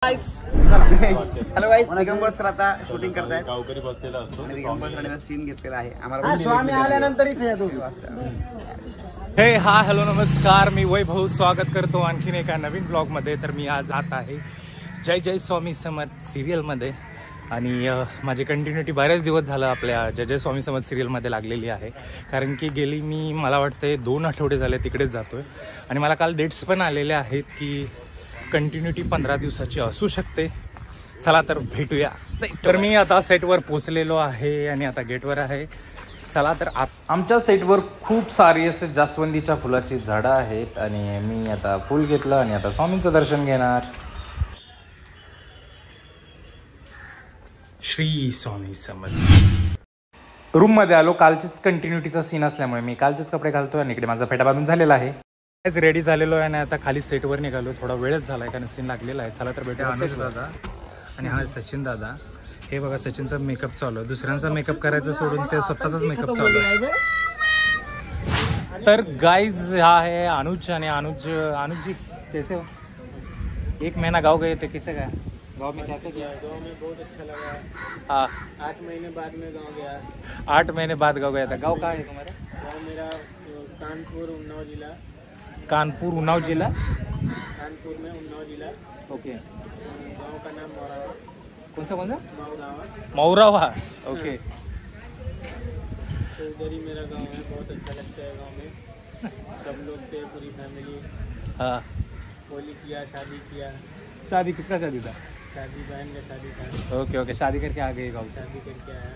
Hello गाईस, Digambar sir आता shooting करतायत. गावकरी बसलेला असतो आणि दिगंबर सरांचा सीन घेतलेला आहे. आम्हाला स्वामी आल्यानंतर इथे या 2 वाजता. हे हॅलो नमस्कार, मी वैभव स्वागत करतो आणखीन एका नवीन ब्लॉग मध्ये. तर मी आज आत आहे जय जय स्वामी समर्थ सिरियल मध्ये आणि माझी कंटिन्युटी बरेच दिवस झालं आपल्या जय जय स्वामी समर्थ सिरियलमध्ये लागलेली आहे. कारण की गेली मला वाटते 2 आठवडे झाले तिकडेच जातोय आणि मला काल डेट्स पण आलेले आहेत की कंटिन्युटी 15 दिवसाची असू शकते. चला तर भेटूया सेट. तर मी आता सेटवर पोचलेलो आहे आणि आता गेटवर आहे. चला तर आमच्या सेटवर खूप सारी असे जास्वंदीच्या फुलाची झाडं आहेत आणि मी आता फुल घेतलं आणि आता स्वामींचं दर्शन घेणार. श्री स्वामी समर्थ. रूम मध्ये आलो. कालचीच कंटिन्युटीचा सीन असल्यामुळे मी कालचेच कपडे घालतोय आणि इकडे माझा फेटा बांधून झालेला आहे. रेडी झालेलो आहे आणि आता खाली सेटवर निघालो. थोडा वेळच झाला आहे कारण सीन लागलेला आहे. चला तर भेटूया. अनुज दादा आणि हा सचिन दादा. हे बघा सचिनचा मेकअप चालू आहे. दुसऱ्यांचा मेकअप करायचं सोडून ते स्वतःचाच मेकअप चालू आहे. तर गाइज हा है अनुज आणि अनुज जी कैसे हो? 1 महीना गाँव गए थे, कैसे गया? गाँव में क्या किया? गाँव में बहुत अच्छा लगा. हाँ, 8 महीने बाद में गाँव गया. 8 महीने बाद गाँव गया था. गाँव कहाँ है तुम्हारा? गाँव मेरा कानपुर उन्नाव जिला. कानपुर उन्नाव जिला. कानपुर में उन्नाव जिला. ओके. गाँव का नाम मौरावा. कौन सा मौरावा. मौरावा. ओके. तो उधर ही मेरा गाँव है. बहुत अच्छा लगता है गाँव में. सब लोग थे, पूरी फैमिली. हाँ. होली किया, शादी किया. शादी किसका शादी था? शादी बहन का शादी था. Okay okay. शादी करके आ गए गाँव से. शादी करके आया.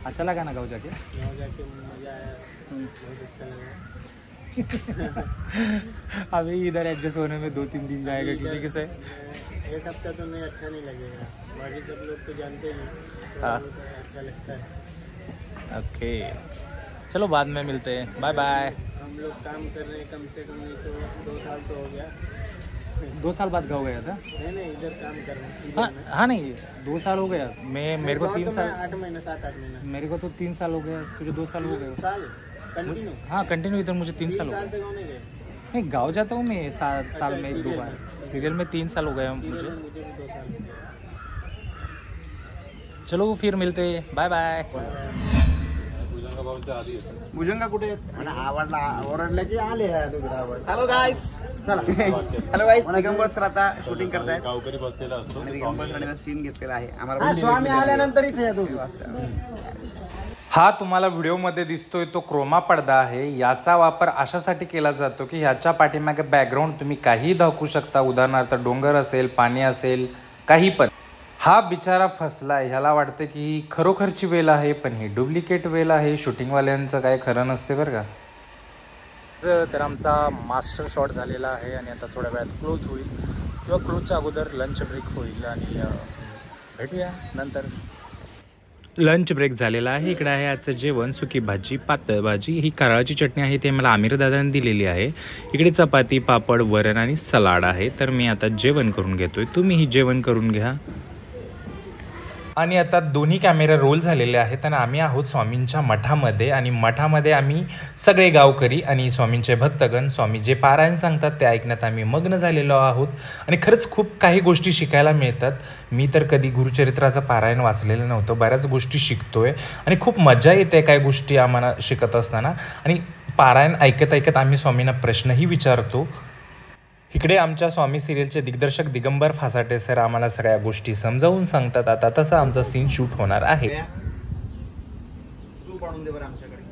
अच्छा लगा ना गाँव जाके? गाँव जाके मज़ा आया. बहुत अच्छा लगा. अभी इधर एडजस्ट होने में 2-3 दिन जाएगा क्योंकि किसे 1 हफ्ता तो नहीं, अच्छा नहीं लगेगा. बाकी सब लोग तो जानते ही. हाँ. अच्छा लगता है. ओके, चलो बाद में मिलते हैं. Bye bye. हम लोग काम कर रहे हैं कम से कम नहीं तो 2 साल तो हो गया. 2 साल बाद गाँव गया था? नहीं इधर काम कर रहे हैं. हाँ हाँ, नहीं 2 साल हो गया. मेरे को 3 साल. 8 महीने 7-8 महीने. मेरे को तो 3 साल हो गया. तुझे 2 साल हो गए. साल कंटिन्यू. हाँ कंटिन्यू. इधर मुझे 3 साल हो साल गए. से गाँव नहीं गए. नहीं, गाँव जाता हूँ मैं साल में 1-2 बार. सीरियल में 3 साल हो गए मुझे. मुझे भी 2 साल हो गए. चलो फिर मिलते हैं. Bye bye. भुजंगा कुठे आहेत? आवडला ओरडलं की आले. हॅलो गाईस, चला. हॅलो गाईस, दिगंबर सर आता शूटिंग करतायत. गावकरी बसलेला असतो आणि दिगंबर सरांचा सीन घेतलेला आहे. आम्हाला स्वामी आल्यानंतर इथे या 2 वाजता. हा तुम्हाला व्हिडिओमध्ये दिसतोय तो क्रोमा पडदा आहे. याचा वापर अशासाठी केला जातो की ह्याच्या पाठीमागे बॅकग्राऊंड तुम्ही काहीही दाखवू शकता. उदाहरणार्थ डोंगर असेल, पाणी असेल, काही पण. हा बिचारा फसलाय. ह्याला वाटतं की ही खरोखरची वेल आहे पण ही डुप्लिकेट वेल आहे. शूटिंगवाल्यांचं काय खरं नसते बरं का. तर आमचा मास्टर शॉट झालेला आहे आणि आता थोड्या वेळात क्लोज होईल किंवा क्लोजच्या अगोदर लंच ब्रेक होईल आणि भेटूया नंतर. लंच ब्रेक झालेला आहे. इकडे आहे आजचं जेवण. सुकी भाजी, पातळ भाजी, ही कारळाची चटणी आहे ते मला आमिर दादाने दिलेली आहे. इकडे चपाती, पापड, वरण आणि सलाड आहे. तर मी आता जेवण करून घेतोय. तुम्हीही जेवण करून घ्या. आणि आता दोन्ही कॅमेरे रोल झालेले आहेत आणि आम्ही आहोत स्वामींच्या मठामध्ये आणि मठामध्ये आम्ही सगळे गावकरी आणि स्वामींचे भक्तगण स्वामी जे पारायण सांगतात ते ऐकण्यात आम्ही मग्न झालेलो आहोत आणि खरंच खूप काही गोष्टी शिकायला मिळतात. मी तर कधी गुरुचरित्राचं पारायण वाचलेलं नव्हतं. बऱ्याच गोष्टी शिकतोय आणि खूप मजा येते काही गोष्टी आम्हाला शिकत असताना. आणि पारायण ऐकत ऐकत आम्ही स्वामींना प्रश्नही विचारतो. इकडे आमच्या स्वामी सिरियलचे दिग्दर्शक दिगंबर फासाटे सर आम्हाला सगळ्या गोष्टी समजावून सांगतात. आता तसं आमचा सीन शूट होणार आहे. सूप आणून दे बरं आमच्याकडे.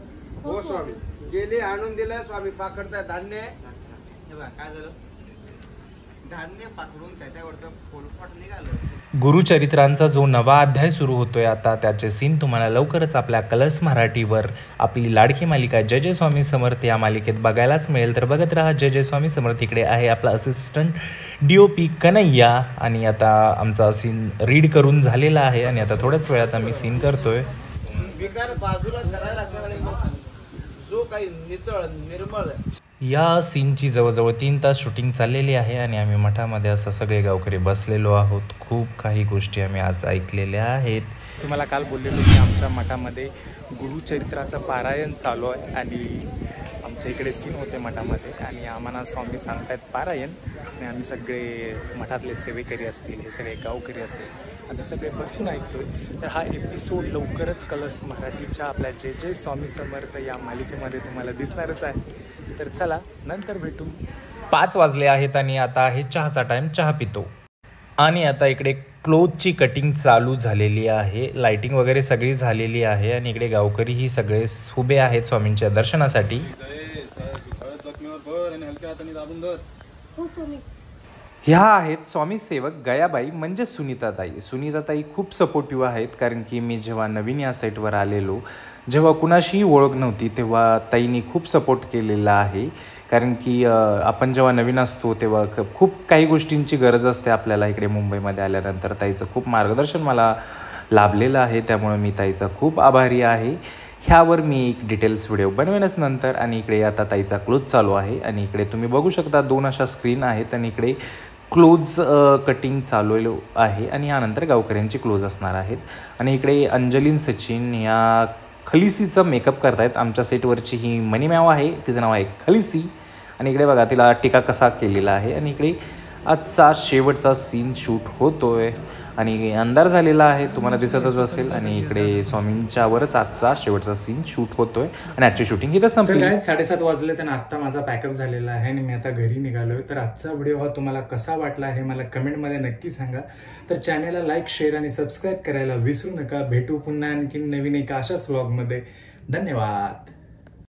हो स्वामी. गेले आणून दिलं स्वामी. पाकडताय धान्य. हे बघा काय झालं, धान्य पाकडून त्याच्यावरचं फोलपाट निघालं. गुरुचरित्रांचा जो नवा अध्याय सुरू होतोय आता त्याचे सीन तुम्हाला लवकरच आपल्या कलर्स मराठीवर आपली लाडकी मालिका जय जय स्वामी समर्थ या मालिकेत बघायलाच मिळेल. तर बघत राहा जय जय स्वामी समर्थ. इकडे आहे आपला असिस्टंट DOP कन्हैया आणि आता आमचा सीन रीड करून झालेला आहे आणि आता थोड्याच वेळात आम्ही सीन करतोय. विकार बाजूला करायला लागतात आणि मग जो काही नितळ निर्मळ. या सीनची जवळजवळ 3 तास शूटिंग चाललेली आहे आणि आम्ही मठामध्ये असं सगळे गावकरी बसलेलो आहोत. खूप काही गोष्टी आम्ही आज ऐकलेल्या आहेत. तुम्हाला काल बोललेलो की आमच्या मठामध्ये गुरुचरित्राचं पारायण चालू आहे आणि आमच्या इकडे सीन होते मठामध्ये आणि आम्हाला स्वामी सांगतायत पारायण आणि आम्ही सगळे मठातले सेवेकरी असतील, हे सगळे गावकरी असतील, आम्ही सगळे बसून ऐकतोय. तर हा एपिसोड लवकरच कलर्स मराठीच्या आपल्या जय जय स्वामी समर्थ या मालिकेमध्ये तुम्हाला दिसणारच आहे. तर चला नंतर भेटू. 5 वाजले आहेत आणि आता आहे चहाचा टाईम. चहा पितो आणि आता इकडे क्लोथची कटिंग चालू झालेली आहे. लाइटिंग वगैरे सगळी झालेली आहे आणि इकडे गावकरी ही सगळे उभे आहेत स्वामींच्या दर्शनासाठी. ह्या आहेत स्वामी सेवक गयाबाई म्हणजे सुनीताताई. सुनीताताई खूप सपोर्टिव्ह आहेत, कारण की मी जेव्हा नवीन या साईटवर आलेलो, जेव्हा कुणाशीही ओळख नव्हती, तेव्हा ताईंनी खूप सपोर्ट केलेला आहे. कारण की आपण जेव्हा नवीन असतो तेव्हा खूप काही गोष्टींची गरज असते आपल्याला. इकडे मुंबईमध्ये आल्यानंतर ताईचं खूप मार्गदर्शन मला लाभलेलं आहे, त्यामुळे मी ताईचा खूप आभारी आहे. ह्यावर मी एक डिटेल्स व्हिडिओ बनवेनच नंतर. आणि इकडे आता ताईचा क्लोज चालू आहे आणि इकडे तुम्ही बघू शकता 2 अशा स्क्रीन आहेत आणि इकडे क्लोज कटिंग चालू आहे आणि यानंतर गावकऱ्यांची क्लोज असणार आहेत. आणि इकडे अंजलीन सचिन या खलिसीचं मेकअप करतायत. आमच्या सेटवरची ही मनीमॅव आहे, तिचं नाव आहे खलिसी. आणि इकडे बघा तिला टीका कसा केलेला आहे. आणि इकडे आजचा शेवटचा सीन शूट होतोय आणि अंधार झालेला आहे, तुम्हाला दिसतच असेल. आणि इकडे स्वामींच्यावरच आजचा शेवटचा सीन शूट होतोय आणि आजची शूटिंग इथं संपली. 7:30 वाजले आणि आत्ता माझा पॅकअप झालेला आहे आणि मी आता घरी निघालोय. तर आजचा व्हिडिओ हा तुम्हाला कसा वाटला हे मला कमेंटमध्ये नक्की सांगा. तर चॅनलला लाईक, शेअर आणि सबस्क्राईब करायला विसरू नका. भेटू पुन्हा आणखी नवीन एका अशाच व्लॉगमध्ये. धन्यवाद.